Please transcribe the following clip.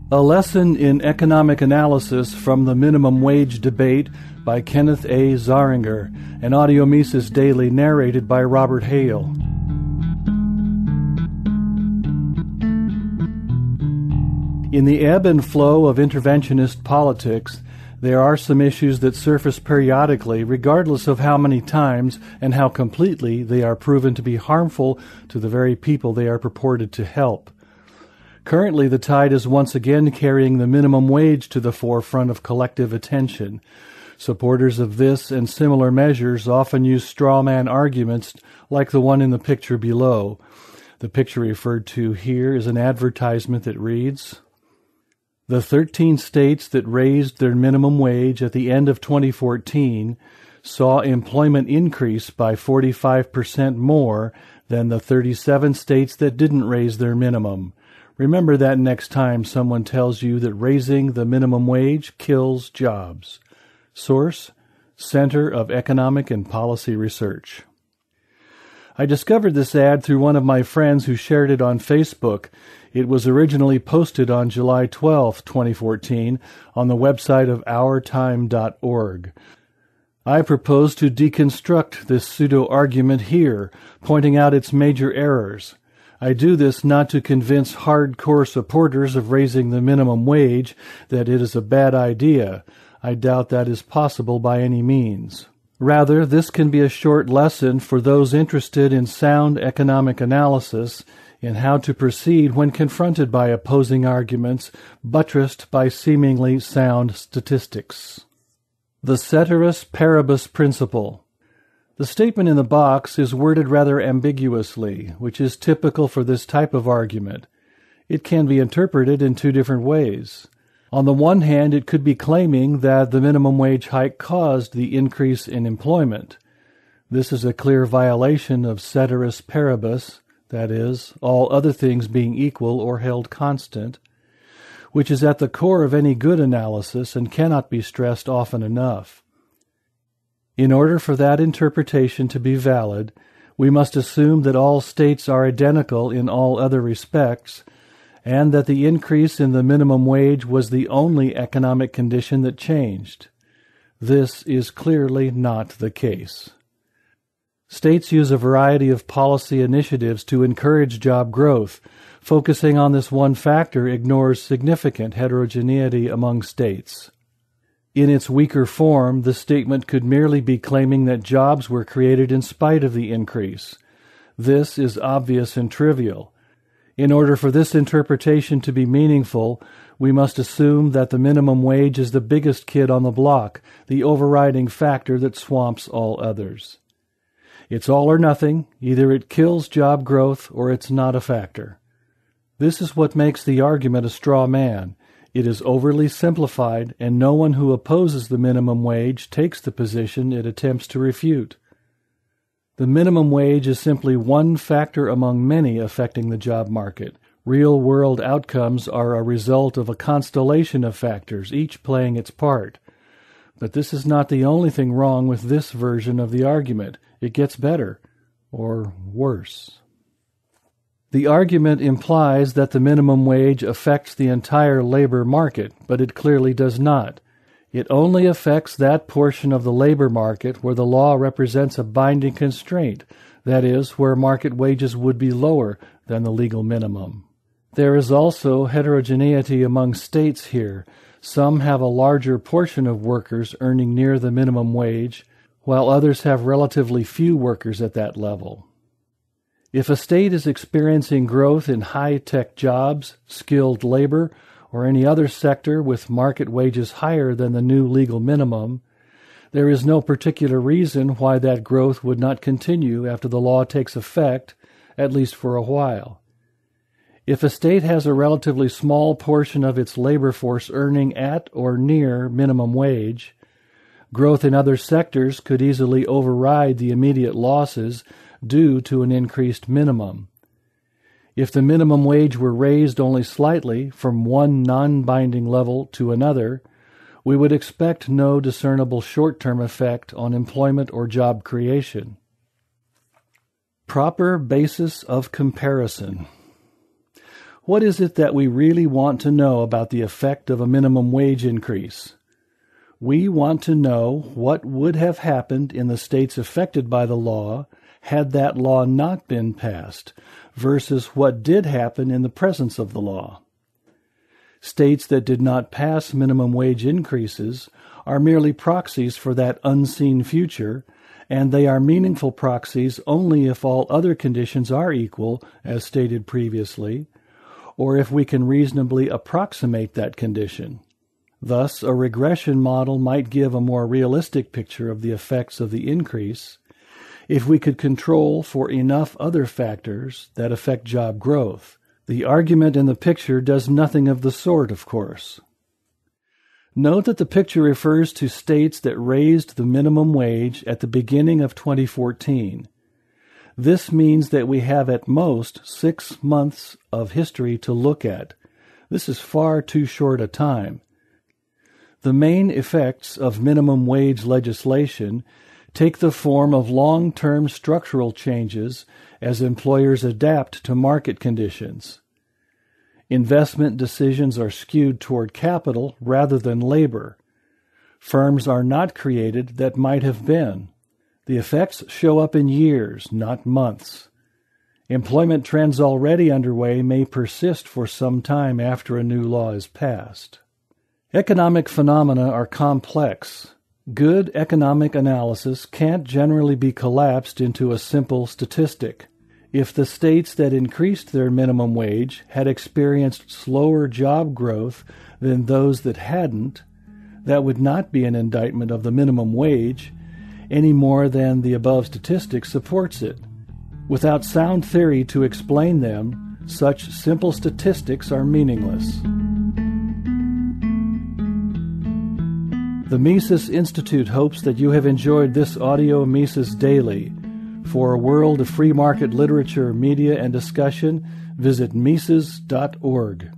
A Lesson in Economic Analysis from the Minimum Wage Debate by Kenneth A. Zahringer, an Audio Mises Daily narrated by Robert Hale. In the ebb and flow of interventionist politics, there are some issues that surface periodically, regardless of how many times and how completely they are proven to be harmful to the very people they are purported to help. Currently, the tide is once again carrying the minimum wage to the forefront of collective attention. Supporters of this and similar measures often use straw man arguments like the one in the picture below. The picture referred to here is an advertisement that reads, "The 13 states that raised their minimum wage at the end of 2014 saw employment increase by 45% more than the 37 states that didn't raise their minimum. Remember that next time someone tells you that raising the minimum wage kills jobs." Source: Center of Economic and Policy Research. I discovered this ad through one of my friends who shared it on Facebook. It was originally posted on July 12, 2014, on the website of ourtime.org. I propose to deconstruct this pseudo-argument here, pointing out its major errors. I do this not to convince hardcore supporters of raising the minimum wage that it is a bad idea. I doubt that is possible by any means. Rather, this can be a short lesson for those interested in sound economic analysis in how to proceed when confronted by opposing arguments buttressed by seemingly sound statistics. The Ceteris Paribus principle. The statement in the box is worded rather ambiguously, which is typical for this type of argument. It can be interpreted in two different ways. On the one hand, it could be claiming that the minimum wage hike caused the increase in employment. This is a clear violation of Ceteris Paribus, that is, all other things being equal or held constant, which is at the core of any good analysis and cannot be stressed often enough. In order for that interpretation to be valid, we must assume that all states are identical in all other respects, and that the increase in the minimum wage was the only economic condition that changed. This is clearly not the case. States use a variety of policy initiatives to encourage job growth. Focusing on this one factor ignores significant heterogeneity among states. In its weaker form, the statement could merely be claiming that jobs were created in spite of the increase. This is obvious and trivial. In order for this interpretation to be meaningful, we must assume that the minimum wage is the biggest kid on the block, the overriding factor that swamps all others. It's all or nothing. Either it kills job growth or it's not a factor. This is what makes the argument a straw man. It is overly simplified, and no one who opposes the minimum wage takes the position it attempts to refute. The minimum wage is simply one factor among many affecting the job market. Real-world outcomes are a result of a constellation of factors, each playing its part. But this is not the only thing wrong with this version of the argument. It gets better, or worse. The argument implies that the minimum wage affects the entire labor market, but it clearly does not. It only affects that portion of the labor market where the law represents a binding constraint, that is, where market wages would be lower than the legal minimum. There is also heterogeneity among states here. Some have a larger portion of workers earning near the minimum wage, while others have relatively few workers at that level. If a state is experiencing growth in high-tech jobs, skilled labor, or any other sector with market wages higher than the new legal minimum, there is no particular reason why that growth would not continue after the law takes effect, at least for a while. If a state has a relatively small portion of its labor force earning at or near minimum wage, growth in other sectors could easily override the immediate losses due to an increased minimum. If the minimum wage were raised only slightly from one non-binding level to another, we would expect no discernible short-term effect on employment or job creation. Proper basis of comparison. What is it that we really want to know about the effect of a minimum wage increase? We want to know what would have happened in the states affected by the law had that law not been passed, versus what did happen in the presence of the law. States that did not pass minimum wage increases are merely proxies for that unseen future, and they are meaningful proxies only if all other conditions are equal, as stated previously, or if we can reasonably approximate that condition. Thus, a regression model might give a more realistic picture of the effects of the increase if we could control for enough other factors that affect job growth. The argument in the picture does nothing of the sort, of course. Note that the picture refers to states that raised the minimum wage at the beginning of 2014. This means that we have at most 6 months of history to look at. This is far too short a time. The main effects of minimum wage legislation take the form of long-term structural changes as employers adapt to market conditions. Investment decisions are skewed toward capital rather than labor. Firms are not created that might have been. The effects show up in years, not months. Employment trends already underway may persist for some time after a new law is passed. Economic phenomena are complex. Good economic analysis can't generally be collapsed into a simple statistic. If the states that increased their minimum wage had experienced slower job growth than those that hadn't, that would not be an indictment of the minimum wage, any more than the above statistic supports it. Without sound theory to explain them, such simple statistics are meaningless. The Mises Institute hopes that you have enjoyed this audio Mises Daily. For a world of free market literature, media, and discussion, visit Mises.org.